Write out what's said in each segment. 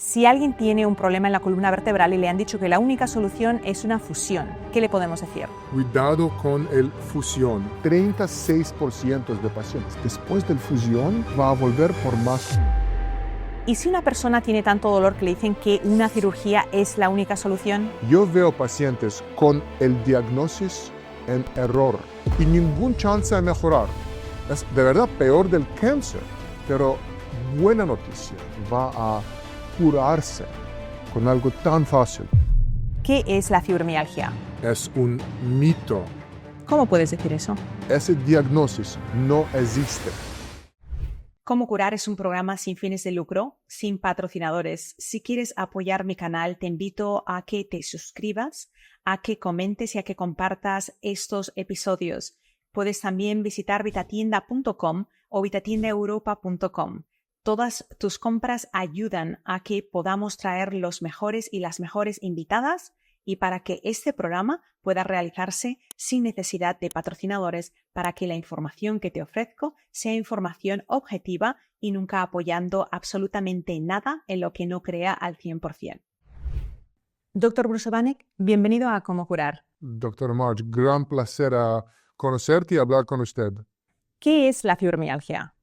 Si alguien tiene un problema en la columna vertebral y le han dicho que la única solución es una fusión, ¿qué le podemos decir? Cuidado con el fusión. 36% de pacientes después del fusión va a volver por más. ¿Y si una persona tiene tanto dolor que le dicen que una cirugía es la única solución? Yo veo pacientes con el diagnóstico en error y ningún chance de mejorar. Es de verdad peor del cáncer, pero buena noticia, va a curarse con algo tan fácil. ¿Qué es la fibromialgia? Es un mito. ¿Cómo puedes decir eso? Ese diagnóstico no existe. Cómo curar es un programa sin fines de lucro, sin patrocinadores. Si quieres apoyar mi canal, te invito a que te suscribas, a que comentes y a que compartas estos episodios. Puedes también visitar vitatienda.com o vitatiendaeuropa.com. Todas tus compras ayudan a que podamos traer los mejores y las mejores invitadas y para que este programa pueda realizarse sin necesidad de patrocinadores, para que la información que te ofrezco sea información objetiva y nunca apoyando absolutamente nada en lo que no crea al 100%. Dr. Brusobanek, bienvenido a Cómo Curar. Doctor Marge, gran placer a conocerte y hablar con usted. ¿Qué es la fibromialgia?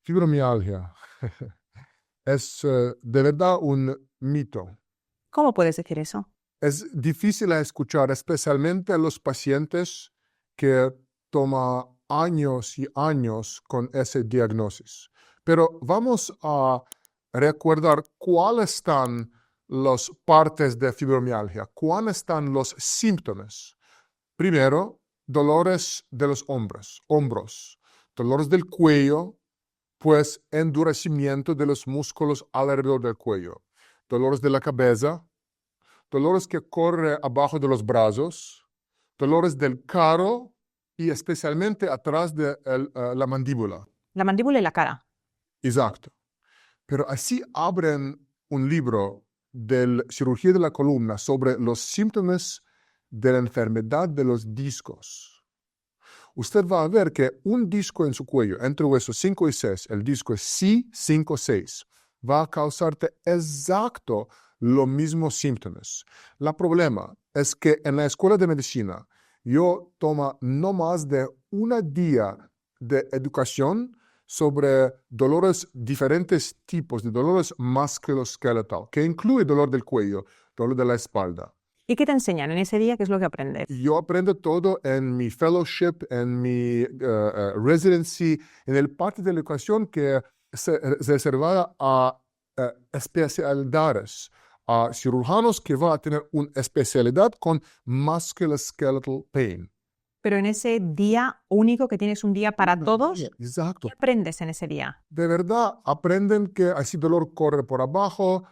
Fibromialgia es de verdad un mito. ¿Cómo puedes decir eso? Es difícil de escuchar, especialmente a los pacientes que toman años y años con ese diagnóstico. Pero vamos a recordar cuáles están las partes de fibromialgia, cuáles están los síntomas. Primero, dolores de los hombros, dolores del cuello, pues endurecimiento de los músculos alrededor del cuello, dolores de la cabeza, dolores que corren abajo de los brazos, dolores del carro y especialmente atrás de la mandíbula. La mandíbula y la cara. Exacto. Pero así abren un libro de cirugía de la columna sobre los síntomas de la enfermedad de los discos. Usted va a ver que un disco en su cuello, entre huesos 5 y 6, el disco es C5-6, va a causarte exacto los mismos síntomas. El problema es que en la escuela de medicina yo tomo no más de un día de educación sobre dolores, diferentes tipos de dolores musculoesqueletales, que incluye dolor del cuello, dolor de la espalda. ¿Y qué te enseñan en ese día? ¿Qué es lo que aprendes? Yo aprendo todo en mi fellowship, en mi residency, en el parte de la educación que es reservada a especialidades, a cirujanos que van a tener una especialidad con musculoskeletal pain. Pero en ese día único que tienes un día para todos, Exacto. ¿qué aprendes en ese día? De verdad, aprenden que así dolor corre por abajo,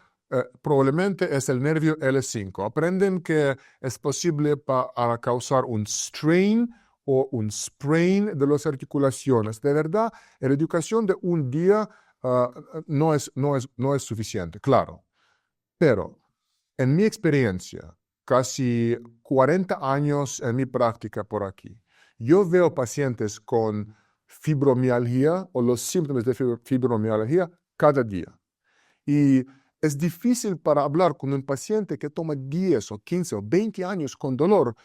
probablemente es el nervio L5. Aprenden que es posible para causar un strain o un sprain de las articulaciones. De verdad, la educación de un día no es suficiente, claro. Pero en mi experiencia, casi 40 años en mi práctica por aquí, yo veo pacientes con fibromialgia o los síntomas de fibromialgia cada día. Y es difícil para hablar con un paciente que toma 10 o 15 o 20 años con dolor,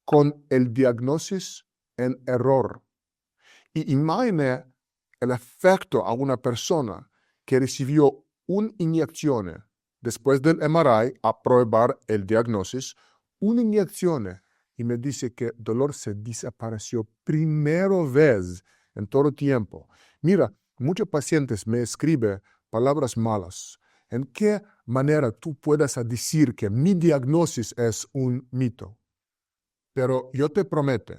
con el diagnóstico en error. Y imagine el efecto a una persona que recibió una inyección después del MRI a probar el diagnóstico, una inyección y me dice que el dolor se desapareció primera vez en todo el tiempo. Mira, muchos pacientes me escriben palabras malas. ¿En qué manera tú puedes decir que mi diagnóstico es un mito? Pero yo te prometo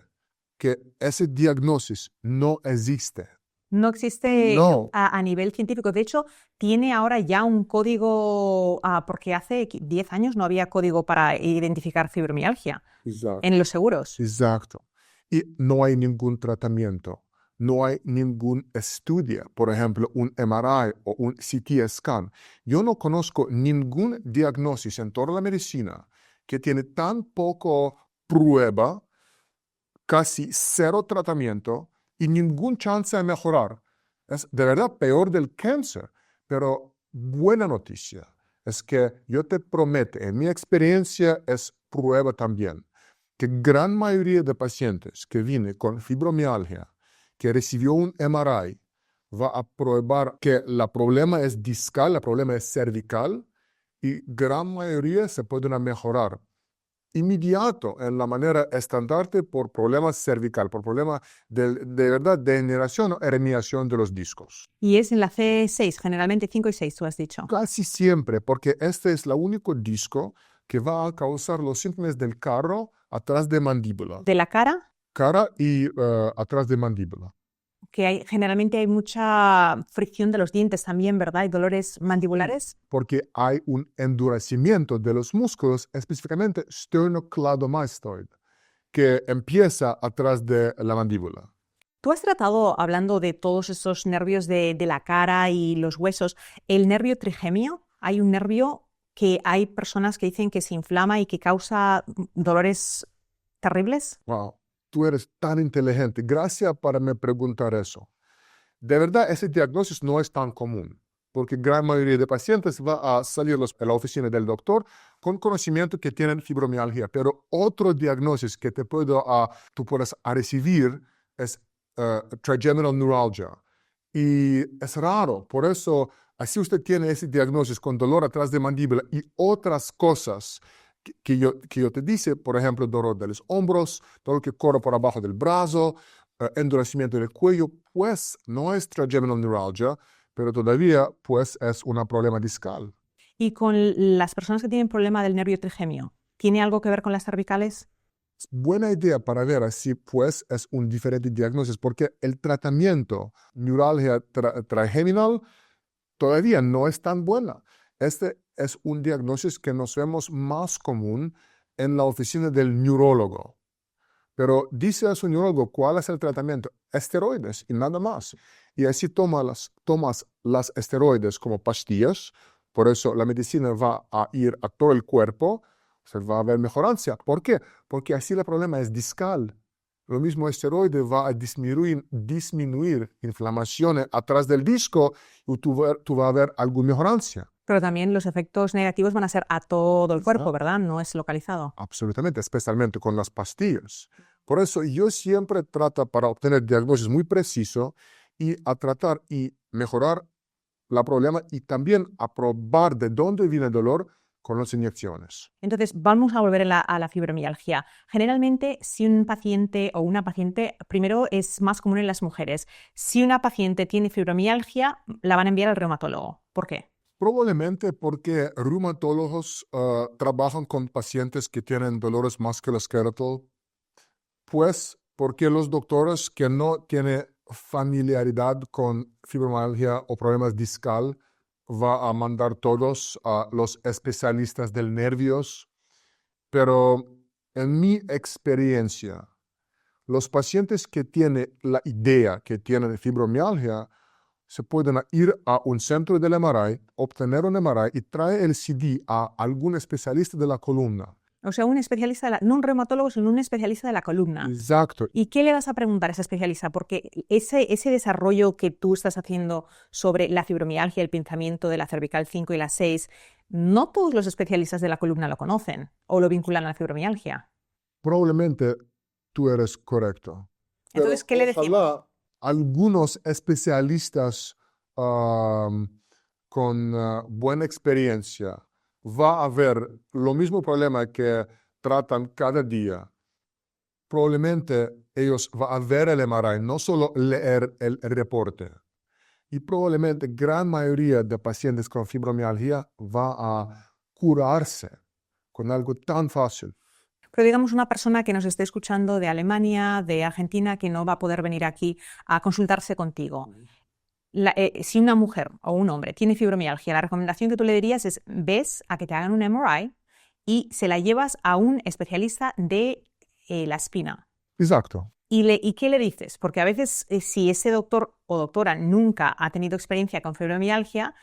que ese diagnóstico no existe. No existe No. a nivel científico. De hecho, tiene ahora ya un código, porque hace 10 años no había código para identificar fibromialgia Exacto. en los seguros. Exacto. Y no hay ningún tratamiento, no hay ningún estudio, por ejemplo, un MRI o un CT scan. Yo no conozco ningún diagnóstico en toda la medicina que tiene tan poco prueba, casi cero tratamiento y ningún chance de mejorar. Es de verdad peor del cáncer, pero buena noticia es que yo te prometo, en mi experiencia es prueba también, que gran mayoría de pacientes que vienen con fibromialgia, que recibió un MRI, va a probar que el problema es discal, el problema es cervical, y gran mayoría se pueden mejorar inmediato en la manera estandarte por problemas cervical, por problemas de verdad degeneración o herniación de los discos. Y es en la C6, generalmente 5 y 6, tú has dicho. Casi siempre, porque este es el único disco que va a causar los síntomas del carro atrás de mandíbula. ¿De la cara? Cara y atrás de mandíbula. Que generalmente hay mucha fricción de los dientes también, ¿verdad? ¿Hay dolores mandibulares? Porque hay un endurecimiento de los músculos, específicamente sternocleidomastoid, que empieza atrás de la mandíbula. Tú has tratado, hablando de todos estos nervios de la cara y los huesos, el nervio trigemio. Hay un nervio que hay personas que dicen que se inflama y que causa dolores terribles. Wow, tú eres tan inteligente. Gracias por me preguntar eso. De verdad, ese diagnóstico no es tan común, porque gran mayoría de pacientes va a salir a la oficina del doctor con conocimiento que tienen fibromialgia, pero otro diagnóstico que tú puedes recibir es trigeminal neuralgia. Y es raro, por eso, así usted tiene ese diagnóstico con dolor atrás de mandíbula y otras cosas que yo te dice, por ejemplo, dolor de los hombros, dolor que corre por abajo del brazo, endurecimiento del cuello, pues no es trigeminal neuralgia, pero todavía pues es un problema discal. Y con las personas que tienen problema del nervio trigemio, ¿tiene algo que ver con las cervicales? Es buena idea para ver si pues es un diferente diagnóstico, porque el tratamiento neuralgia trigeminal todavía no es tan buena. Este es un diagnóstico que nos vemos más común en la oficina del neurólogo. Pero dice a su neurólogo cuál es el tratamiento, esteroides y nada más. Y así tomas las esteroides como pastillas, por eso la medicina va a ir a todo el cuerpo, se va a ver mejorancia. ¿Por qué? Porque así el problema es discal. Lo mismo esteroide va a disminuir inflamaciones atrás del disco y tú vas a ver alguna mejorancia. Pero también los efectos negativos van a ser a todo el cuerpo, ¿verdad? No es localizado. Absolutamente, especialmente con las pastillas. Por eso yo siempre trato para obtener diagnóstico muy preciso y a tratar y mejorar el problema y también a probar de dónde viene el dolor con las inyecciones. Entonces, vamos a volver a la fibromialgia. Generalmente, si un paciente o una paciente, primero es más común en las mujeres, si una paciente tiene fibromialgia, la van a enviar al reumatólogo. ¿Por qué? Probablemente porque reumatólogos trabajan con pacientes que tienen dolores musculoesqueletales, pues porque los doctores que no tienen familiaridad con fibromialgia o problemas discal va a mandar todos a los especialistas del nervios, pero en mi experiencia, los pacientes que tienen la idea que tienen fibromialgia se pueden ir a un centro del MRI, obtener un MRI y traer el CD a algún especialista de la columna. O sea, un especialista, no un reumatólogo, sino un especialista de la columna. Exacto. ¿Y qué le vas a preguntar a ese especialista? Porque ese desarrollo que tú estás haciendo sobre la fibromialgia, el pinzamiento de la cervical 5 y la 6, no todos los especialistas de la columna lo conocen o lo vinculan a la fibromialgia. Probablemente tú eres correcto. Entonces, ¿qué le decimos? Algunos especialistas con buena experiencia va a ver lo mismo problema que tratan cada día. Probablemente ellos van a ver el MRI, no solo leer el reporte. Y probablemente gran mayoría de pacientes con fibromialgia va a curarse con algo tan fácil. Pero digamos una persona que nos esté escuchando de Alemania, de Argentina, que no va a poder venir aquí a consultarse contigo. Si una mujer o un hombre tiene fibromialgia, la recomendación que tú le dirías es ves a que te hagan un MRI y se la llevas a un especialista de la espina. Exacto. ¿Y qué le dices? Porque a veces si ese doctor o doctora nunca ha tenido experiencia con fibromialgia,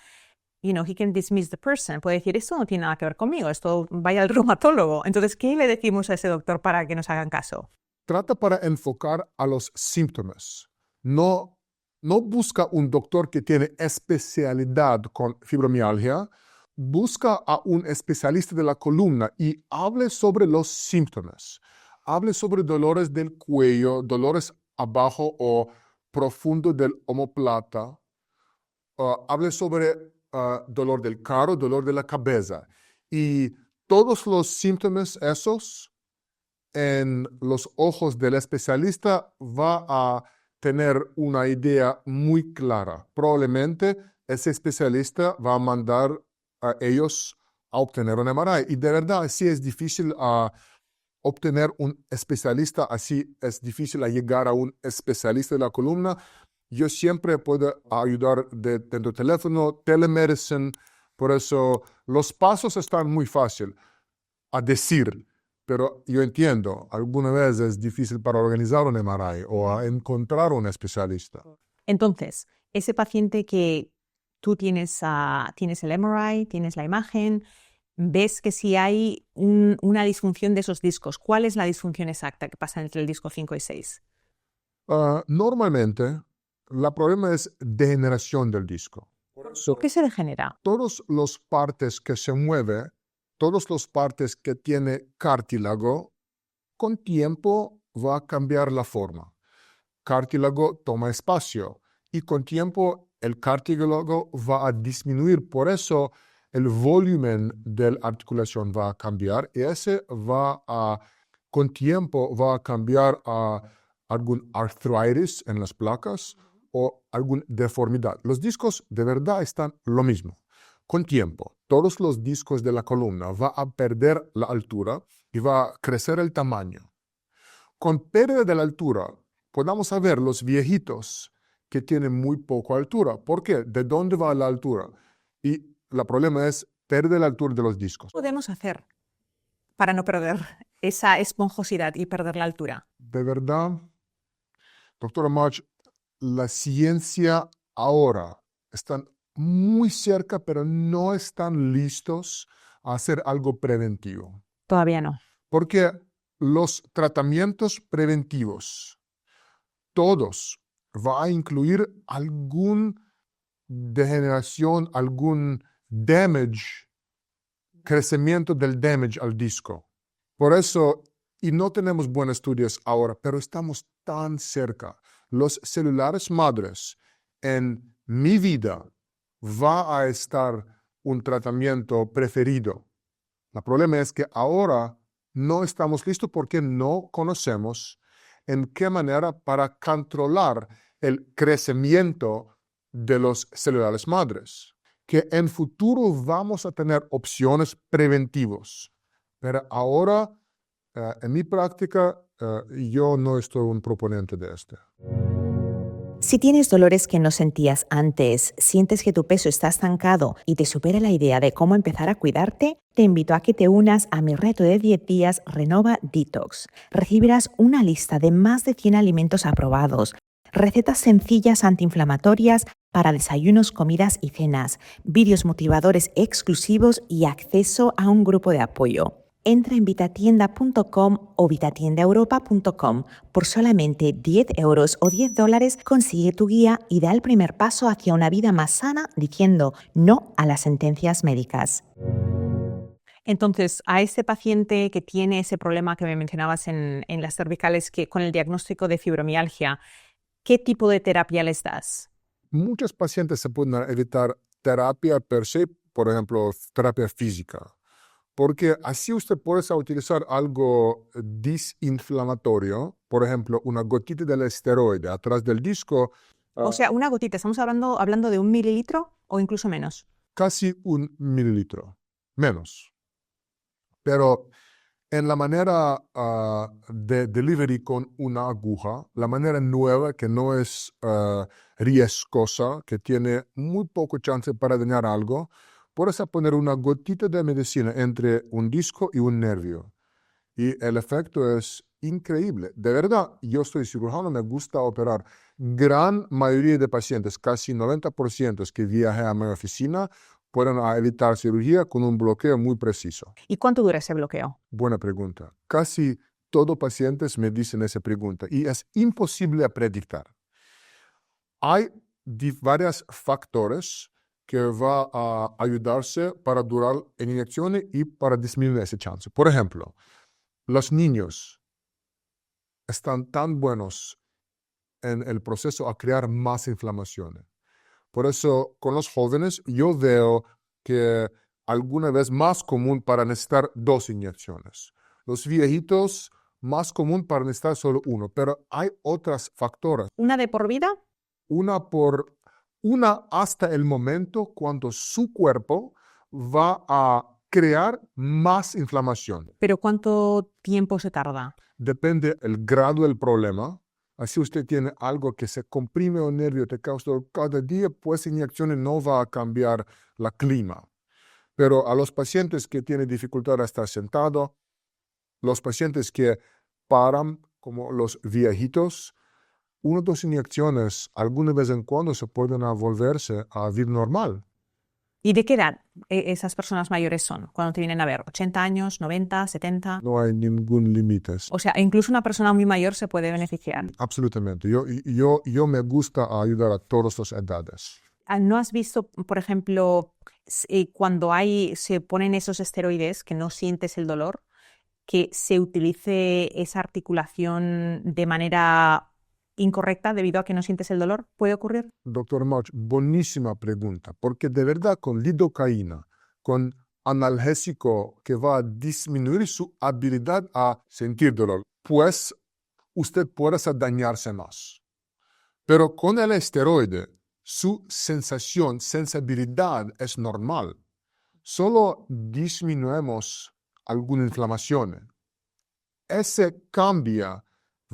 he can dismiss the person. Puede decir, esto no tiene nada que ver conmigo, esto vaya al reumatólogo. Entonces, ¿qué le decimos a ese doctor para que nos hagan caso? Trata para enfocar a los síntomas, no no busca un doctor que tiene especialidad con fibromialgia, busca a un especialista de la columna y hable sobre los síntomas. Hable sobre dolores del cuello, dolores abajo o profundo del omóplata. Hable sobre dolor del carro, dolor de la cabeza. Y todos los síntomas esos en los ojos del especialista va a tener una idea muy clara. Probablemente ese especialista va a mandar a ellos a obtener un MRI. Y de verdad, sí es difícil obtener un especialista, así es difícil llegar a un especialista de la columna. Yo siempre puedo ayudar dentro del teléfono, telemedicine, por eso los pasos están muy fáciles a decir, pero yo entiendo, alguna vez es difícil para organizar un MRI o a encontrar un especialista. Entonces, ese paciente que tú tienes el MRI, tienes la imagen, ves que si hay una disfunción de esos discos, ¿cuál es la disfunción exacta que pasa entre el disco 5 y 6? Normalmente, el problema es degeneración del disco. ¿Por qué se degenera? Todas las partes que se mueven, todas las partes que tiene cartílago, con tiempo va a cambiar la forma. Cartílago toma espacio y con tiempo el cartílago va a disminuir. Por eso el volumen de la articulación va a cambiar y ese con tiempo va a cambiar a algún arthritis en las placas o alguna deformidad. Los discos de verdad están lo mismo. Con tiempo, todos los discos de la columna van a perder la altura y va a crecer el tamaño. Con pérdida de la altura, podemos ver los viejitos que tienen muy poca altura. ¿Por qué? ¿De dónde va la altura? Y el problema es perder la altura de los discos. ¿Qué podemos hacer para no perder esa esponjosidad y perder la altura? De verdad, doctora March, la ciencia ahora están muy cerca, pero no están listos a hacer algo preventivo. Todavía no. Porque los tratamientos preventivos, todos, va a incluir alguna degeneración, algún damage, crecimiento del damage al disco. Por eso, y no tenemos buenos estudios ahora, pero estamos tan cerca. Los celulares madres, en mi vida, va a estar un tratamiento preferido. El problema es que ahora no estamos listos porque no conocemos en qué manera para controlar el crecimiento de los celulares madres. Que en futuro vamos a tener opciones preventivas. Pero ahora, en mi práctica, yo no estoy un proponente de esto. Si tienes dolores que no sentías antes, sientes que tu peso está estancado y te supera la idea de cómo empezar a cuidarte, te invito a que te unas a mi reto de 10 días Renova Detox. Recibirás una lista de más de 100 alimentos aprobados, recetas sencillas antiinflamatorias para desayunos, comidas y cenas, vídeos motivadores exclusivos y acceso a un grupo de apoyo. Entra en vitatienda.com o vitatiendaeuropa.com. Por solamente 10 euros o $10 consigue tu guía y da el primer paso hacia una vida más sana diciendo no a las sentencias médicas. Entonces, a este paciente que tiene ese problema que me mencionabas en las cervicales, que con el diagnóstico de fibromialgia, ¿qué tipo de terapia les das? Muchos pacientes se pueden evitar terapia per se, por ejemplo, terapia física. Porque así usted puede utilizar algo desinflamatorio, por ejemplo, una gotita del esteroide atrás del disco. O sea, una gotita, ¿estamos hablando de 1 mililitro o incluso menos? Casi 1 mililitro, menos. Pero en la manera de delivery con una aguja, la manera nueva que no es riesgosa, que tiene muy poco chance para dañar algo, puedes poner una gotita de medicina entre un disco y un nervio. Y el efecto es increíble. De verdad, yo soy cirujano, me gusta operar. Gran mayoría de pacientes, casi 90% que viajan a mi oficina, pueden evitar cirugía con un bloqueo muy preciso. ¿Y cuánto dura ese bloqueo? Buena pregunta. Casi todos los pacientes me dicen esa pregunta y es imposible predictar. hay varios factores que van a ayudarse para durar en inyecciones y para disminuir ese chance. Por ejemplo, los niños están tan buenos en el proceso a crear más inflamaciones. Por eso, con los jóvenes, yo veo que alguna vez más común para necesitar 2 inyecciones. Los viejitos, más común para necesitar solo 1. Pero hay otros factores. ¿Una de por vida? Una hasta el momento cuando su cuerpo va a crear más inflamación. ¿Pero cuánto tiempo se tarda? Depende del grado del problema. Así usted tiene algo que se comprime un nervio, te causa dolor cada día, pues inyecciones no va a cambiar la clima. Pero a los pacientes que tienen dificultad a estar sentado, los pacientes que paran, como los viejitos, 1 o 2 inyecciones, alguna vez en cuando se pueden volverse a vida normal. ¿Y de qué edad esas personas mayores son? Cuando te vienen a ver, ¿80 años, 90, 70? No hay ningún límite. O sea, incluso una persona muy mayor se puede beneficiar. Absolutamente. Yo me gusta ayudar a todas las edades. ¿No has visto, por ejemplo, cuando se ponen esos esteroides que no sientes el dolor, que se utilice esa articulación de manera incorrecta debido a que no sientes el dolor? ¿Puede ocurrir? Doctor March, buenísima pregunta, porque de verdad con lidocaína, con analgésico que va a disminuir su habilidad a sentir dolor, pues usted puede dañarse más. Pero con el esteroide, su sensibilidad es normal. Solo disminuimos alguna inflamación. Ese cambio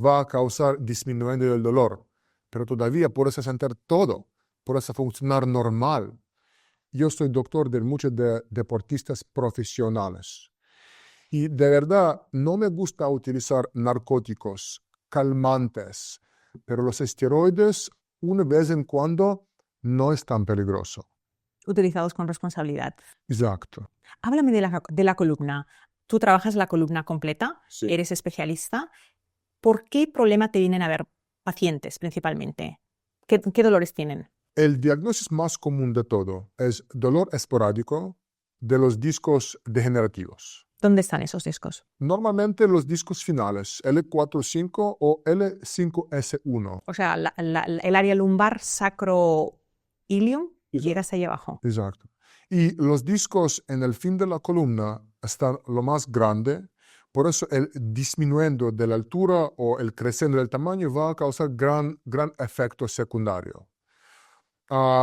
va a causar disminuyendo el dolor, pero todavía puedes sentir todo, puedes funcionar normal. Yo soy doctor de muchos deportistas profesionales y de verdad no me gusta utilizar narcóticos, calmantes, pero los esteroides una vez en cuando no es tan peligroso. Utilizados con responsabilidad. Exacto. Háblame de la columna. Tú trabajas la columna completa, Sí. eres especialista. ¿Por qué problema te vienen a ver pacientes principalmente? ¿Qué dolores tienen? El diagnóstico más común de todo es dolor esporádico de los discos degenerativos. ¿Dónde están esos discos? Normalmente los discos finales, L4-5 o L5-S1. O sea, el área lumbar sacro-ilium llega hasta ahí abajo. Exacto. Y los discos en el fin de la columna están lo más grande, por eso el disminuyendo de la altura o el creciendo del tamaño va a causar gran efecto secundario.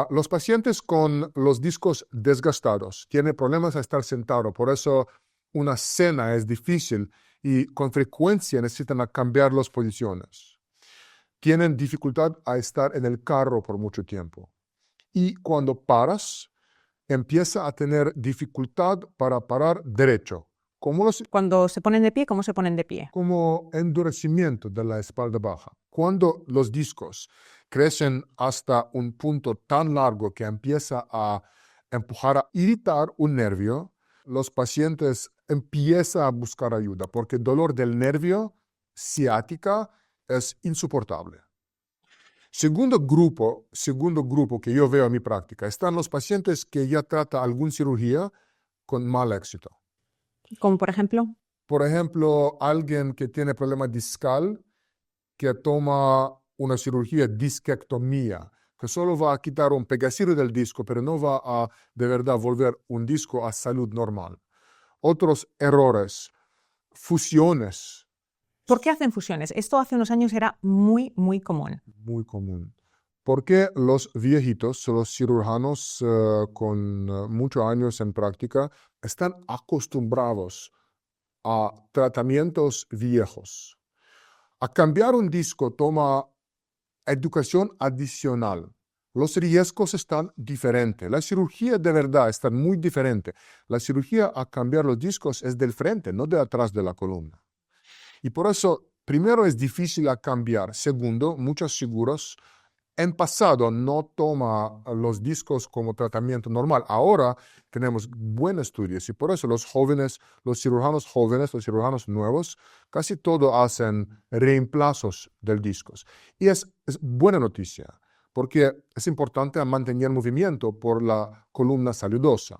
Los pacientes con los discos desgastados tienen problemas a estar sentados, por eso una cena es difícil y con frecuencia necesitan cambiar las posiciones. Tienen dificultad a estar en el carro por mucho tiempo. Y cuando paras, empieza a tener dificultad para parar derecho. Cuando se ponen de pie, ¿cómo se ponen de pie? Como endurecimiento de la espalda baja. Cuando los discos crecen hasta un punto tan largo que empieza a empujar a irritar un nervio, los pacientes empiezan a buscar ayuda porque el dolor del nervio ciática es insoportable. Segundo grupo que yo veo en mi práctica están los pacientes que ya tratan alguna cirugía con mal éxito. ¿Como por ejemplo? Por ejemplo, alguien que tiene problema discal, que toma una cirugía disquectomía, que solo va a quitar un pedacito del disco, pero no va a de verdad volver un disco a salud normal. Otros errores, fusiones. ¿Por qué hacen fusiones? Esto hace unos años era muy, muy común. Muy común. Porque los viejitos, los cirujanos con muchos años en práctica, están acostumbrados a tratamientos viejos. A cambiar un disco toma educación adicional. Los riesgos están diferentes. La cirugía de verdad está muy diferente. La cirugía a cambiar los discos es del frente, no de atrás de la columna. Y por eso, primero, es difícil a cambiar. Segundo, muchos seguros en pasado no toma los discos como tratamiento normal. Ahora tenemos buenos estudios y por eso los jóvenes, los cirujanos jóvenes, los cirujanos nuevos, casi todo hacen reemplazos del discos. Y es buena noticia, porque es importante mantener movimiento por la columna saludosa.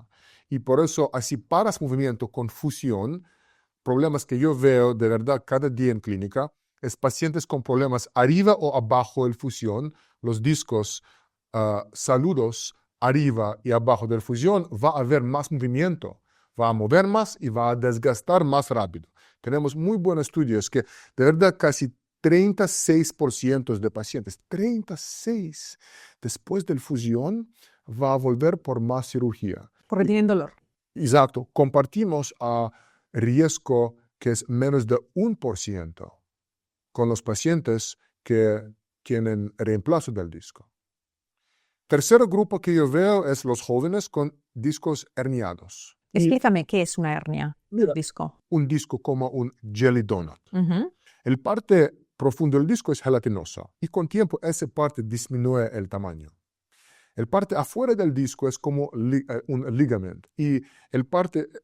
Y por eso, así paras movimiento con fusión, problemas que yo veo de verdad cada día en clínica, es pacientes con problemas arriba o abajo del fusión, los discos saludos arriba y abajo del fusión, va a haber más movimiento, va a mover más y va a desgastar más rápido. Tenemos muy buenos estudios que de verdad casi 36% de pacientes, 36, después del fusión, va a volver por más cirugía. Porque tienen dolor. Exacto. Compartimos a riesgo que es menos de 1% con los pacientes que tienen reemplazo del disco. Tercer grupo que yo veo es los jóvenes con discos herniados. Explícame qué es una hernia. Mira, Disco. un disco como un jelly donut. Uh-huh. El parte profundo del disco es gelatinosa y con tiempo esa parte disminuye el tamaño. El parte afuera del disco es como un ligamento y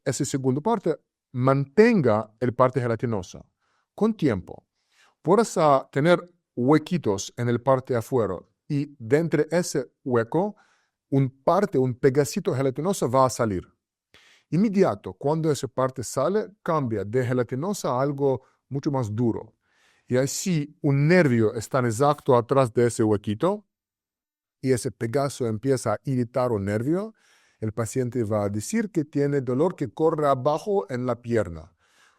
esa segunda parte mantenga el parte gelatinosa. Con tiempo, puedes tener huequitos en el parte afuera y dentro de ese hueco un pedacito gelatinoso va a salir. Inmediato, cuando esa parte sale, cambia de gelatinosa a algo mucho más duro. Y así un nervio está exacto atrás de ese huequito y ese pedazo empieza a irritar un nervio, el paciente va a decir que tiene dolor que corre abajo en la pierna.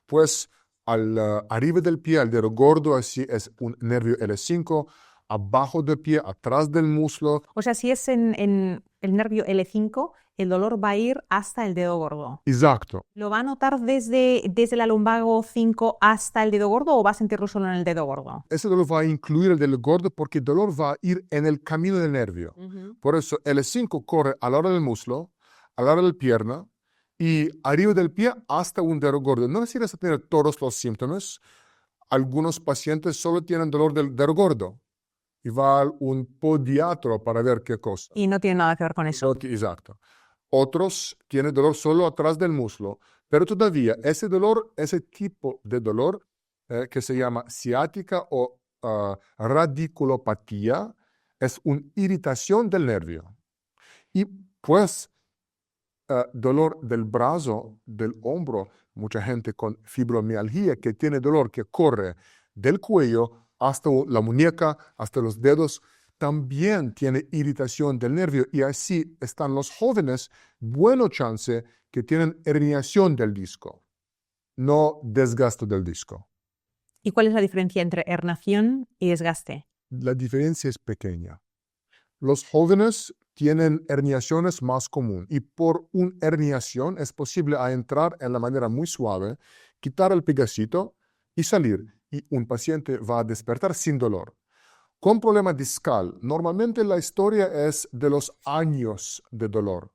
Pues arriba del pie, el dedo gordo, así es un nervio L5, abajo del pie, atrás del muslo. O sea, si es en el nervio L5, el dolor va a ir hasta el dedo gordo. Exacto. ¿Lo va a notar desde el lumbago 5 hasta el dedo gordo o va a sentirlo solo en el dedo gordo? Ese dolor va a incluir el dedo gordo porque el dolor va a ir en el camino del nervio. Uh-huh. Por eso L5 corre a la hora del muslo, a la hora de la pierna y arriba del pie hasta un dedo gordo. No necesitas tener todos los síntomas. Algunos pacientes solo tienen dolor del dedo gordo y va a un podiatra para ver qué cosa. Y no tiene nada que ver con eso. Exacto. Otros tienen dolor solo atrás del muslo, pero todavía ese tipo de dolor que se llama ciática o radiculopatía es una irritación del nervio. Y pues dolor del brazo, del hombro, mucha gente con fibromialgia que tiene dolor que corre del cuello hasta la muñeca, hasta los dedos, también tiene irritación del nervio y así están los jóvenes, buena chance que tienen herniación del disco, no desgaste del disco. ¿Y cuál es la diferencia entre herniación y desgaste? La diferencia es pequeña. Los jóvenes tienen herniaciones más comunes y por una herniación es posible entrar en la manera muy suave, quitar el pedacito y salir y un paciente va a despertar sin dolor. Con problema discal, normalmente la historia es de los años de dolor.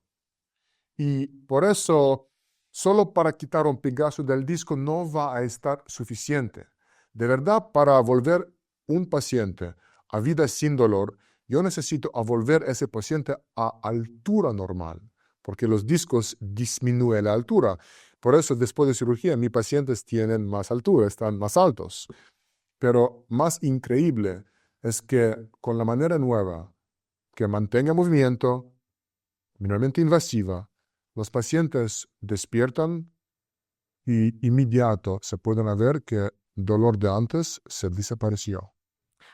Y por eso, solo para quitar un pedazo del disco no va a estar suficiente. De verdad, para volver un paciente a vida sin dolor, yo necesito volver a ese paciente a altura normal, porque los discos disminuyen la altura. Por eso, después de cirugía, mis pacientes tienen más altura, están más altos. Pero más increíble es que con la manera nueva, que mantenga movimiento, mínimamente invasiva, los pacientes despiertan y inmediato se pueden ver que el dolor de antes se desapareció.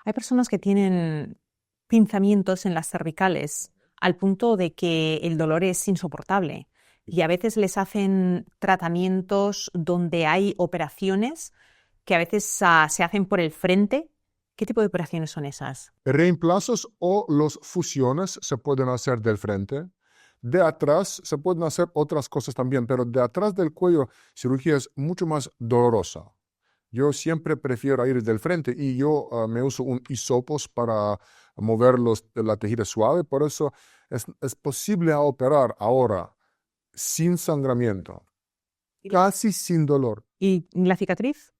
Hay personas que tienen pinzamientos en las cervicales al punto de que el dolor es insoportable y a veces les hacen tratamientos donde hay operaciones que a veces se hacen por el frente. ¿Qué tipo de operaciones son esas? Reemplazos o las fusiones se pueden hacer del frente. De atrás se pueden hacer otras cosas también, pero de atrás del cuello cirugía es mucho más dolorosa. Yo siempre prefiero ir del frente y yo me uso un hisopos para mover la tejida suave, por eso es posible operar ahora sin sangramiento, casi sin dolor. ¿Y la cicatriz?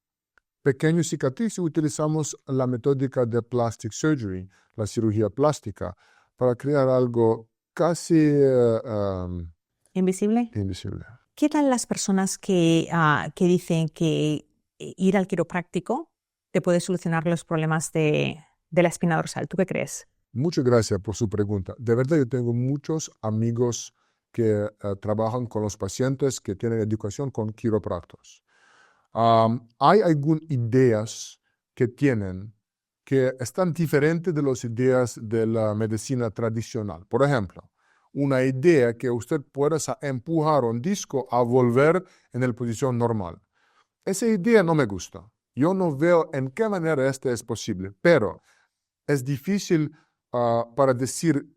Pequeño cicatriz, utilizamos la metódica de plastic surgery, la cirugía plástica, para crear algo casi ¿Invisible? invisible. ¿Qué tal las personas que dicen que ir al quiropráctico te puede solucionar los problemas de la espina dorsal? ¿Tú qué crees? Muchas gracias por su pregunta. De verdad, yo tengo muchos amigos que trabajan con los pacientes que tienen educación con quiroprácticos. Hay algunas ideas que tienen que están diferentes de las ideas de la medicina tradicional. Por ejemplo, una idea que usted pueda empujar un disco a volver en la posición normal. Esa idea no me gusta. Yo no veo en qué manera esto es posible, pero es difícil para decir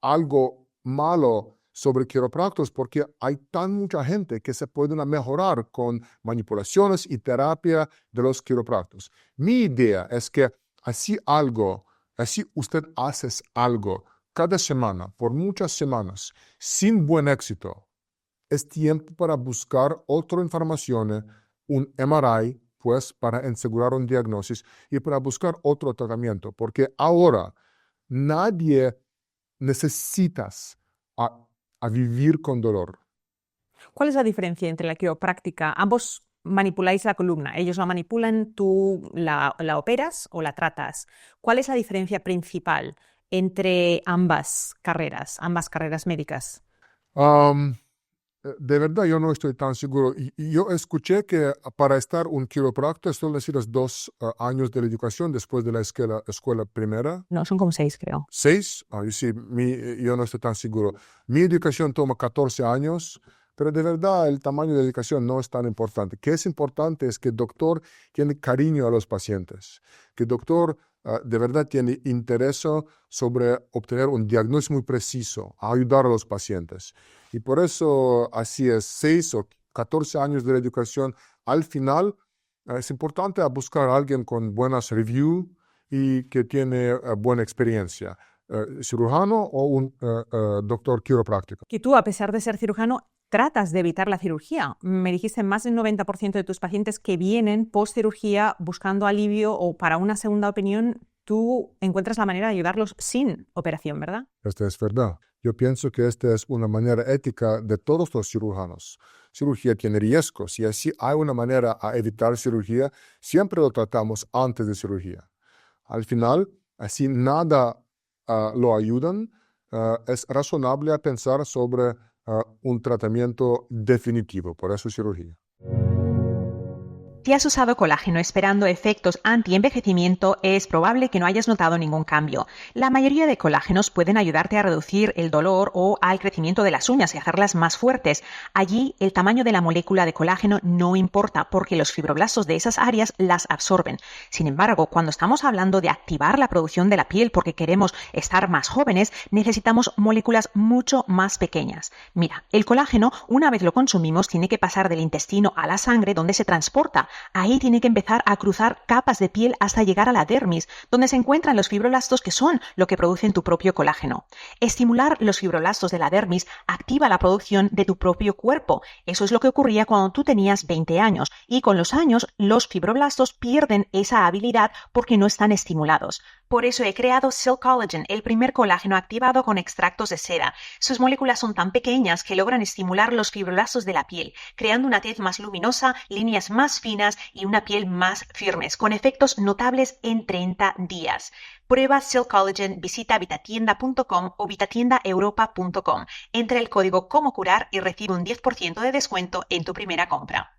algo malo sobre quiroprácticos porque hay tan mucha gente que se pueden mejorar con manipulaciones y terapia de los quiroprácticos. Mi idea es que así usted hace algo cada semana, por muchas semanas, sin buen éxito, es tiempo para buscar otra información, un MRI, pues para asegurar un diagnóstico y para buscar otro tratamiento, porque ahora nadie necesitas a vivir con dolor. ¿Cuál es la diferencia entre la quiropráctica? Ambos manipuláis la columna, ellos la manipulan, tú la operas o la tratas. ¿Cuál es la diferencia principal entre ambas carreras médicas? De verdad, yo no estoy tan seguro. Yo escuché que para estar un quiropráctico solo necesitas 2 años de educación después de la escuela primera. No, son como 6, creo. 6, yo no estoy tan seguro. Mi educación toma 14 años, pero de verdad el tamaño de la educación no es tan importante. Lo que es importante es que el doctor tiene cariño a los pacientes, que el doctor de verdad tiene interés sobre obtener un diagnóstico muy preciso, a ayudar a los pacientes. Y por eso así es, 6 o 14 años de la educación. Al final es importante buscar a alguien con buenas reviews y que tiene buena experiencia, cirujano o un doctor quiropráctico. Que tú, a pesar de ser cirujano, tratas de evitar la cirugía. Me dijiste más del 90% de tus pacientes que vienen post cirugía buscando alivio o para una segunda opinión, tú encuentras la manera de ayudarlos sin operación, ¿verdad? Esta es verdad. Yo pienso que esta es una manera ética de todos los cirujanos. Cirugía tiene riesgos y así hay una manera a evitar cirugía. Siempre lo tratamos antes de cirugía. Al final, así nada lo ayudan. Es razonable pensar sobre un tratamiento definitivo, por eso cirugía. Si has usado colágeno esperando efectos anti-envejecimiento, es probable que no hayas notado ningún cambio. La mayoría de colágenos pueden ayudarte a reducir el dolor o al crecimiento de las uñas y hacerlas más fuertes. Allí, el tamaño de la molécula de colágeno no importa porque los fibroblastos de esas áreas las absorben. Sin embargo, cuando estamos hablando de activar la producción de la piel porque queremos estar más jóvenes, necesitamos moléculas mucho más pequeñas. Mira, el colágeno, una vez lo consumimos, tiene que pasar del intestino a la sangre donde se transporta. Ahí tiene que empezar a cruzar capas de piel hasta llegar a la dermis, donde se encuentran los fibroblastos que son lo que producen tu propio colágeno. Estimular los fibroblastos de la dermis activa la producción de tu propio cuerpo. Eso es lo que ocurría cuando tú tenías 20 años y con los años los fibroblastos pierden esa habilidad porque no están estimulados. Por eso he creado Silk Collagen, el primer colágeno activado con extractos de seda. Sus moléculas son tan pequeñas que logran estimular los fibroblastos de la piel, creando una tez más luminosa, líneas más finas y una piel más firmes, con efectos notables en 30 días. Prueba Silk Collagen, visita vitatienda.com o vitatiendaeuropa.com. Entra el código Cómo Curar y recibe un 10% de descuento en tu primera compra.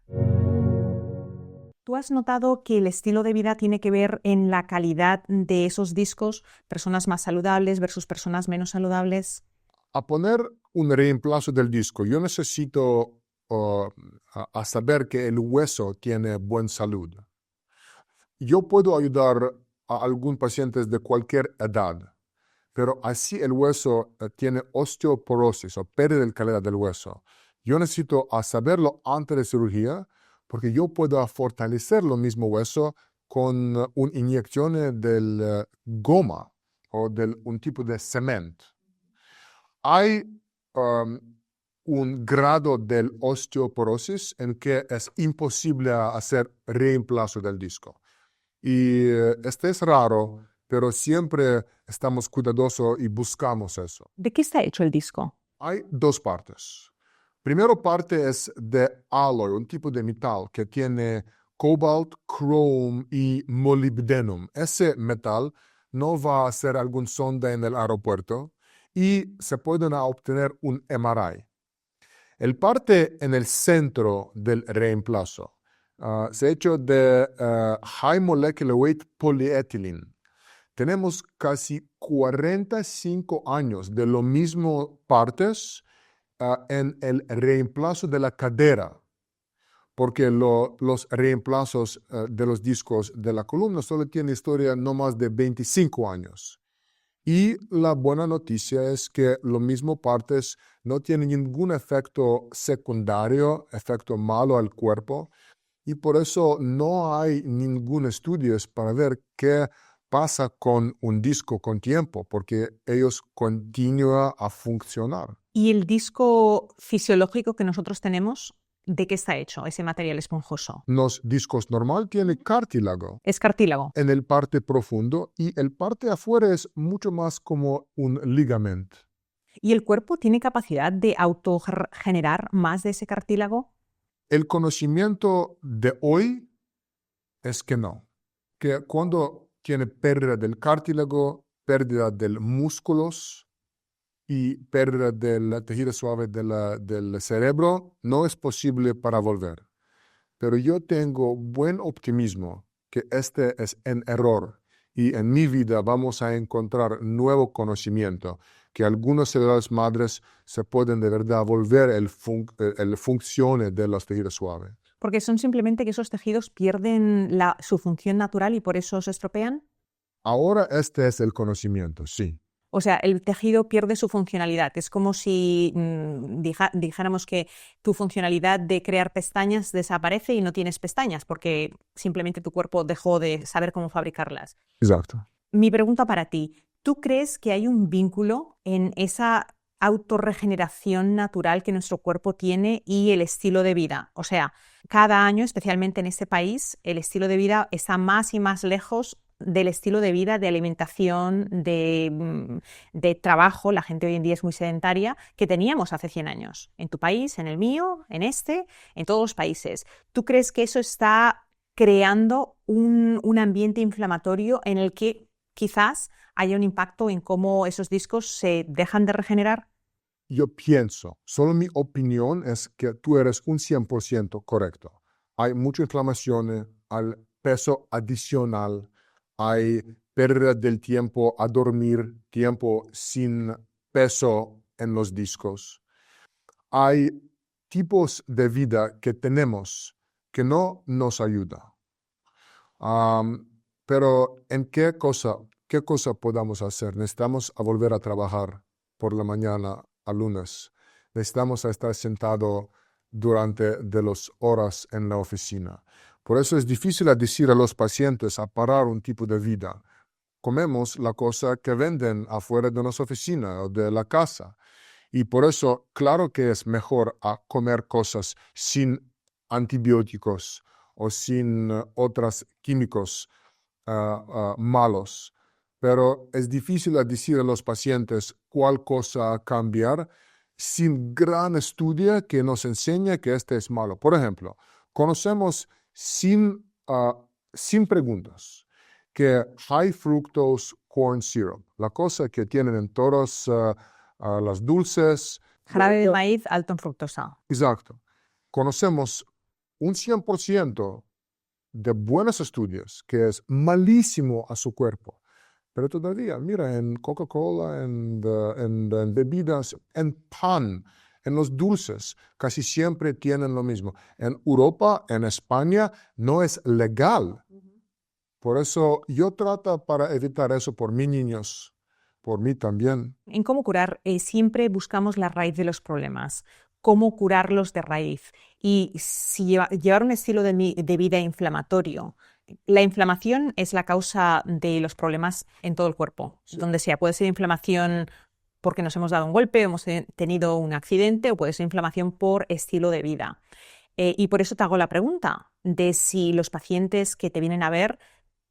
¿Tú has notado que el estilo de vida tiene que ver en la calidad de esos discos? Personas más saludables versus personas menos saludables. A poner un reemplazo del disco, yo necesito a saber que el hueso tiene buena salud. Yo puedo ayudar a algunos pacientes de cualquier edad, pero así el hueso tiene osteoporosis o pérdida de calidad del hueso. Yo necesito saberlo antes de cirugía porque yo puedo fortalecer lo mismo hueso con una inyección del goma o un tipo de cemento. Hay un grado de osteoporosis en que es imposible hacer reemplazo del disco. Y este es raro, pero siempre estamos cuidadosos y buscamos eso. ¿De qué está hecho el disco? Hay 2 partes. Primera parte es de alloy, un tipo de metal que tiene cobalt, cromo y molibdenum. Ese metal no va a hacer algún sonda en el aeropuerto y se pueden obtener un MRI. El parte en el centro del reemplazo se ha hecho de High Molecular Weight Polyethylene. Tenemos casi 45 años de lo mismo partes en el reemplazo de la cadera, porque los reemplazos de los discos de la columna solo tienen historia no más de 25 años. Y la buena noticia es que los mismos partes no tienen ningún efecto secundario, efecto malo al cuerpo, y por eso no hay ningún estudio para ver qué pasa con un disco con tiempo, porque ellos continúan a funcionar. ¿Y el disco fisiológico que nosotros tenemos, de qué está hecho ese material esponjoso? Los discos normal tienen cartílago Es cartílago. en el parte profundo y el parte afuera es mucho más como un ligamento. ¿Y el cuerpo tiene capacidad de autogenerar más de ese cartílago? El conocimiento de hoy es que no, que cuando tiene pérdida del cartílago, pérdida de músculos y pérdida del tejido suave del cerebro, no es posible para volver. Pero yo tengo buen optimismo que este es un error y en mi vida vamos a encontrar nuevo conocimiento, que algunas células madres se pueden de verdad volver el función de los tejidos suaves. Porque son simplemente que esos tejidos pierden su función natural y por eso se estropean. Ahora este es el conocimiento, sí. O sea, el tejido pierde su funcionalidad. Es como si dijéramos que tu funcionalidad de crear pestañas desaparece y no tienes pestañas porque simplemente tu cuerpo dejó de saber cómo fabricarlas. Exacto. Mi pregunta para ti, ¿tú crees que hay un vínculo en esa autorregeneración natural que nuestro cuerpo tiene y el estilo de vida? O sea, cada año, especialmente en este país, el estilo de vida está más y más lejos del estilo de vida, de alimentación, de trabajo, la gente hoy en día es muy sedentaria, que teníamos hace 100 años. En tu país, en el mío, en en todos los países. ¿Tú crees que eso está creando un ambiente inflamatorio en el que quizás haya un impacto en cómo esos discos se dejan de regenerar? Yo pienso, solo mi opinión es que tú eres un 100% correcto. Hay mucha inflamación, al peso adicional, hay pérdida del tiempo a dormir, tiempo sin peso en los discos. Hay tipos de vida que tenemos que no nos ayudan. Pero ¿en qué cosa podamos hacer? Necesitamos volver a trabajar por la mañana a lunes. Necesitamos estar sentado durante de las horas en la oficina. Por eso es difícil decir a los pacientes a parar un tipo de vida. Comemos la cosa que venden afuera de nuestra oficina o de la casa. Y por eso, claro que es mejor comer cosas sin antibióticos o sin otros químicos malos. Pero es difícil decir a los pacientes cuál cosa cambiar sin gran estudio que nos enseñe que este es malo. Por ejemplo, conocemos sin preguntas que high fructose corn syrup, la cosa que tienen en todas las dulces. Jarabe de maíz alto en fructosa. Exacto. Conocemos un 100% de buenos estudios que es malísimo a su cuerpo. Pero todavía, mira, en Coca-Cola, en bebidas, en pan, en los dulces, casi siempre tienen lo mismo. En Europa, en España, no es legal. Por eso yo trato para evitar eso por mis niños, por mí también. En cómo curar, siempre buscamos la raíz de los problemas, cómo curarlos de raíz. Y si llevar un estilo de vida inflamatorio. La inflamación es la causa de los problemas en todo el cuerpo, sí. Donde sea. Puede ser inflamación porque nos hemos dado un golpe, hemos tenido un accidente, o puede ser inflamación por estilo de vida. Y por eso te hago la pregunta de si los pacientes que te vienen a ver,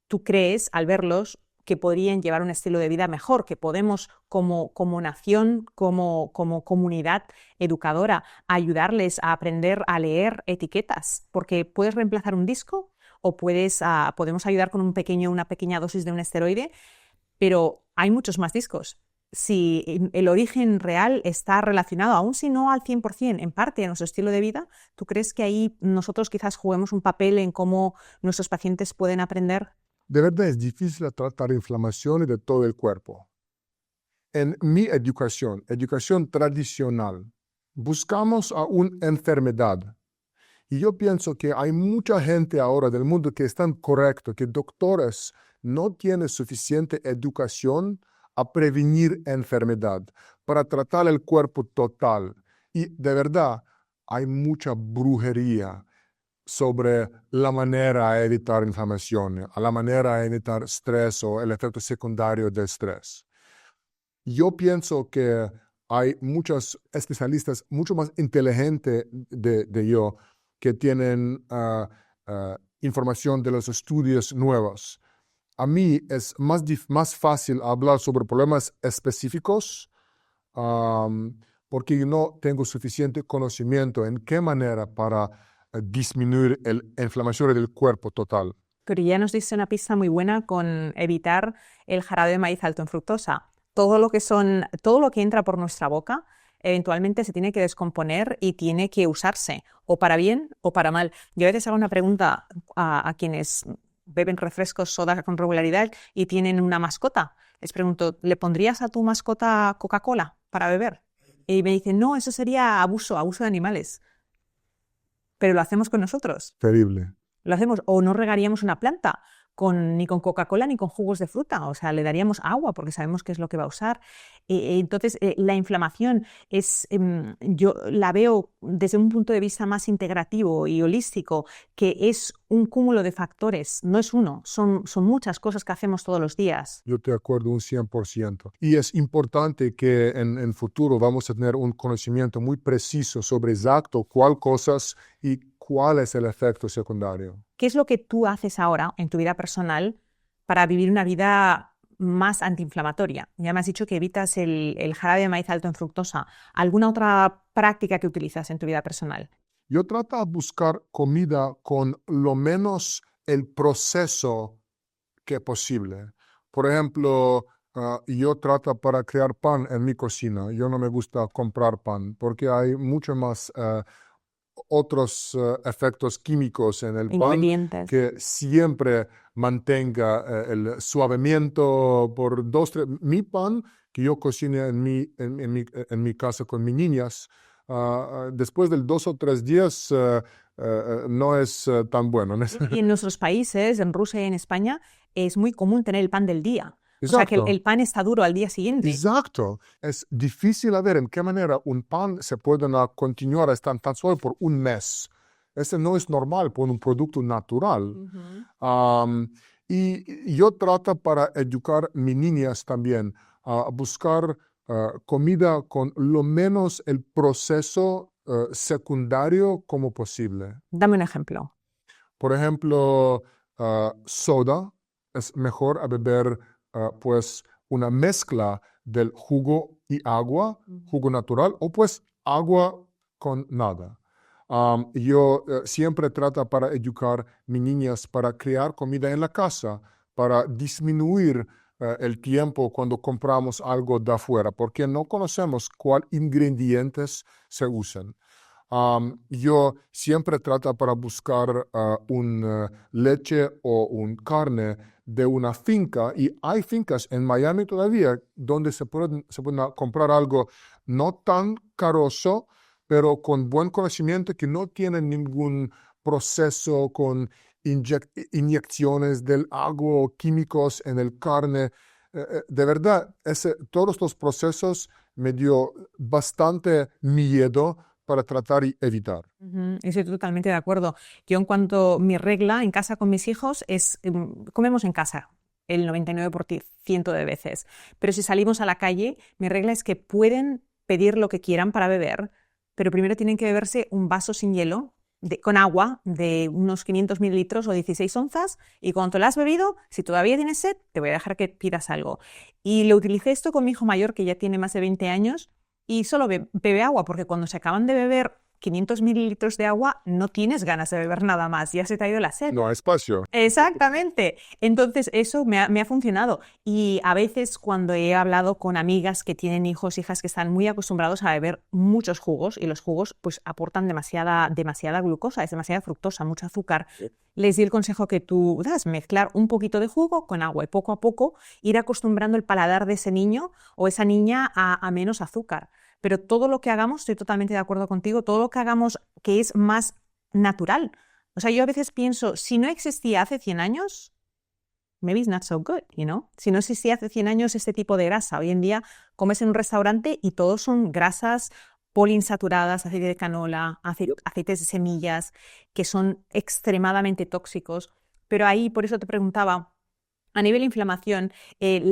tú crees, al verlos, que podrían llevar un estilo de vida mejor, que podemos como nación, como comunidad educadora, ayudarles a aprender a leer etiquetas, porque puedes reemplazar un disco o podemos ayudar con una pequeña dosis de un esteroide, pero hay muchos más discos. Si el origen real está relacionado, aún si no al 100%, en parte a nuestro estilo de vida, ¿tú crees que ahí nosotros quizás juguemos un papel en cómo nuestros pacientes pueden aprender? De verdad es difícil tratar inflamaciones de todo el cuerpo. En mi educación tradicional, buscamos a una enfermedad. Y yo pienso que hay mucha gente ahora del mundo que están correctos, que doctores no tienen suficiente educación a prevenir enfermedad, para tratar el cuerpo total. Y de verdad, hay mucha brujería sobre la manera de evitar inflamación, a la manera de evitar estrés o el efecto secundario del estrés. Yo pienso que hay muchos especialistas mucho más inteligentes de yo que tienen información de los estudios nuevos. A mí es más fácil hablar sobre problemas específicos porque yo no tengo suficiente conocimiento en qué manera para disminuir la inflamación del cuerpo total. Pero ya nos diste una pista muy buena con evitar el jarabe de maíz alto en fructosa. Todo lo que entra por nuestra boca eventualmente se tiene que descomponer y tiene que usarse, o para bien o para mal. Yo a veces hago una pregunta a quienes beben refrescos, soda con regularidad y tienen una mascota. Les pregunto, ¿le pondrías a tu mascota Coca-Cola para beber? Y me dicen, no, eso sería abuso de animales. Pero lo hacemos con nosotros. Terrible. Lo hacemos, o no regaríamos una planta ni con Coca-Cola ni con jugos de fruta, o sea, le daríamos agua porque sabemos qué es lo que va a usar. Entonces, la inflamación yo la veo desde un punto de vista más integrativo y holístico, que es un cúmulo de factores, no es uno, son muchas cosas que hacemos todos los días. Yo te acuerdo un 100%. Y es importante que en el futuro vamos a tener un conocimiento muy preciso sobre exacto cuál cosas y cuál es el efecto secundario. ¿Qué es lo que tú haces ahora en tu vida personal para vivir una vida más antiinflamatoria? Ya me has dicho que evitas el jarabe de maíz alto en fructosa. ¿Alguna otra práctica que utilizas en tu vida personal? Yo trato de buscar comida con lo menos el proceso que posible. Por ejemplo, yo trato para crear pan en mi cocina. Yo no me gusta comprar pan porque hay mucho más otros efectos químicos en el pan que siempre mantenga el suavimiento por 2-3. Mi pan que yo cocino en mi casa con mis niñas, después de 2 o 3 días no es tan bueno. Y en nuestros países, en Rusia y en España, es muy común tener el pan del día. Exacto. O sea, que el pan está duro al día siguiente. Exacto. Es difícil ver en qué manera un pan se puede continuar a estar tan suave por un mes. Eso no es normal por un producto natural. Y yo trato para educar a mis niñas también a buscar comida con lo menos el proceso secundario como posible. Dame un ejemplo. Por ejemplo, soda es mejor a beber pues una mezcla del jugo y agua, jugo natural, o pues agua con nada. Yo siempre trato para educar a mis niñas para crear comida en la casa, para disminuir el tiempo cuando compramos algo de afuera, porque no conocemos cuáles ingredientes se usan. Yo siempre trato para buscar una leche o una carne de una finca, y hay fincas en Miami todavía donde se puede comprar algo no tan caroso, pero con buen conocimiento, que no tiene ningún proceso con inyecciones del agua o químicos en el carne. De verdad, todos los procesos me dio bastante miedo para tratar y evitar. Estoy totalmente de acuerdo. Yo, en cuanto mi regla en casa con mis hijos es, comemos en casa el 99% de veces, pero si salimos a la calle, mi regla es que pueden pedir lo que quieran para beber, pero primero tienen que beberse un vaso sin hielo, con agua de unos 500 mililitros o 16 onzas, y cuando te lo has bebido, si todavía tienes sed, te voy a dejar que pidas algo. Y lo utilicé esto con mi hijo mayor, que ya tiene más de 20 años, y solo bebe agua, porque cuando se acaban de beber 500 mililitros de agua, no tienes ganas de beber nada más, ya se te ha ido la sed. No hay espacio. Exactamente. Entonces eso me ha funcionado. Y a veces cuando he hablado con amigas que tienen hijos, hijas que están muy acostumbrados a beber muchos jugos, y los jugos pues aportan demasiada glucosa, es demasiada fructosa, mucho azúcar, les di el consejo que tú das, mezclar un poquito de jugo con agua y poco a poco ir acostumbrando el paladar de ese niño o esa niña a menos azúcar. Pero todo lo que hagamos, estoy totalmente de acuerdo contigo, todo lo que hagamos que es más natural. O sea, yo a veces pienso, si no existía hace 100 años, maybe it's not so good, you know? Si no existía hace 100 años este tipo de grasa, hoy en día comes en un restaurante y todos son grasas poliinsaturadas, aceite de canola, aceites de semillas, que son extremadamente tóxicos. Pero ahí, por eso te preguntaba, a nivel de inflamación,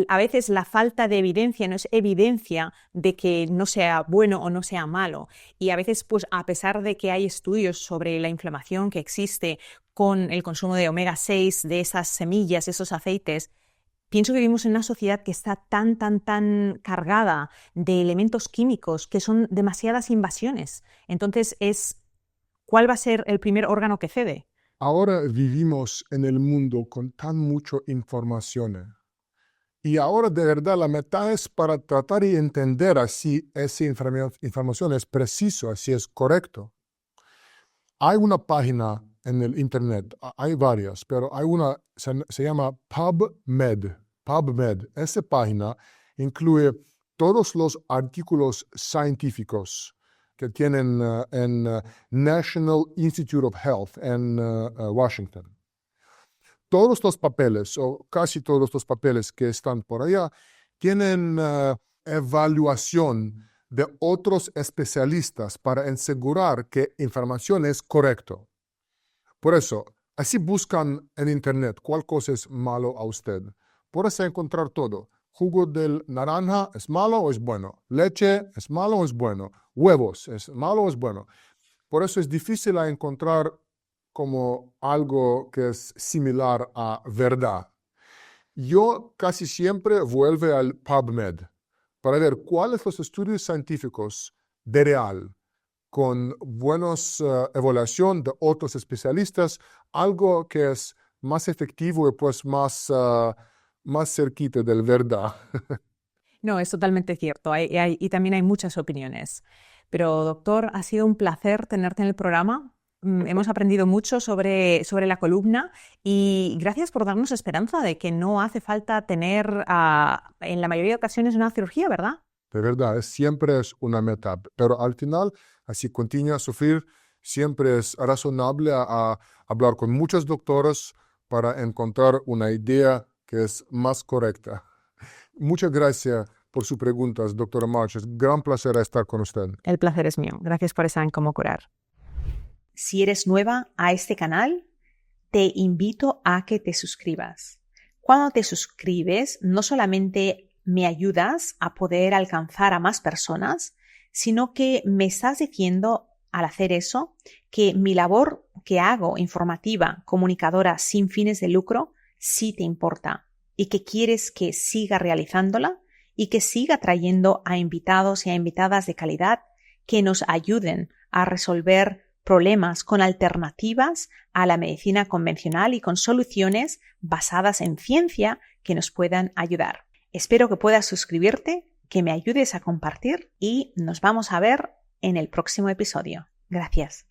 a veces la falta de evidencia no es evidencia de que no sea bueno o no sea malo. Y a veces, pues, a pesar de que hay estudios sobre la inflamación que existe con el consumo de omega 6, de esas semillas, esos aceites, pienso que vivimos en una sociedad que está tan cargada de elementos químicos que son demasiadas invasiones. Entonces, ¿cuál va a ser el primer órgano que cede? Ahora vivimos en el mundo con tan mucha información. Y ahora de verdad la meta es para tratar de entender si esa información es precisa, si es correcto. Hay una página en el internet, hay varias, pero hay una, se llama PubMed. PubMed. Esa página incluye todos los artículos científicos que tienen en National Institute of Health en Washington. Todos los papeles, o casi todos los papeles que están por allá, tienen evaluación de otros especialistas para asegurar que información es correcta. Por eso, así buscan en internet cuál cosa es malo a usted. Puedes encontrar todo. Jugo de naranja es malo o es bueno. Leche es malo o es bueno. Huevos es malo o es bueno. Por eso es difícil encontrar como algo que es similar a verdad. Yo casi siempre vuelvo al PubMed para ver cuáles son los estudios científicos de real, con buenas evaluación de otros especialistas, algo que es más efectivo y pues más cerquita de la verdad. No, es totalmente cierto. Y también hay muchas opiniones. Pero, doctor, ha sido un placer tenerte en el programa. Hemos aprendido mucho sobre la columna y gracias por darnos esperanza de que no hace falta tener, en la mayoría de ocasiones, una cirugía, ¿verdad? De verdad, siempre es una meta, pero al final, así continúa a sufrir, siempre es razonable a hablar con muchos doctores para encontrar una idea que es más correcta. Muchas gracias por sus preguntas, doctora March. Es un gran placer estar con usted. El placer es mío. Gracias por estar en Cómo Curar. Si eres nueva a este canal, te invito a que te suscribas. Cuando te suscribes, no solamente me ayudas a poder alcanzar a más personas, sino que me estás diciendo al hacer eso que mi labor que hago informativa, comunicadora sin fines de lucro, sí te importa y que quieres que siga realizándola y que siga trayendo a invitados y a invitadas de calidad que nos ayuden a resolver problemas con alternativas a la medicina convencional y con soluciones basadas en ciencia que nos puedan ayudar. Espero que puedas suscribirte, que me ayudes a compartir y nos vamos a ver en el próximo episodio. Gracias.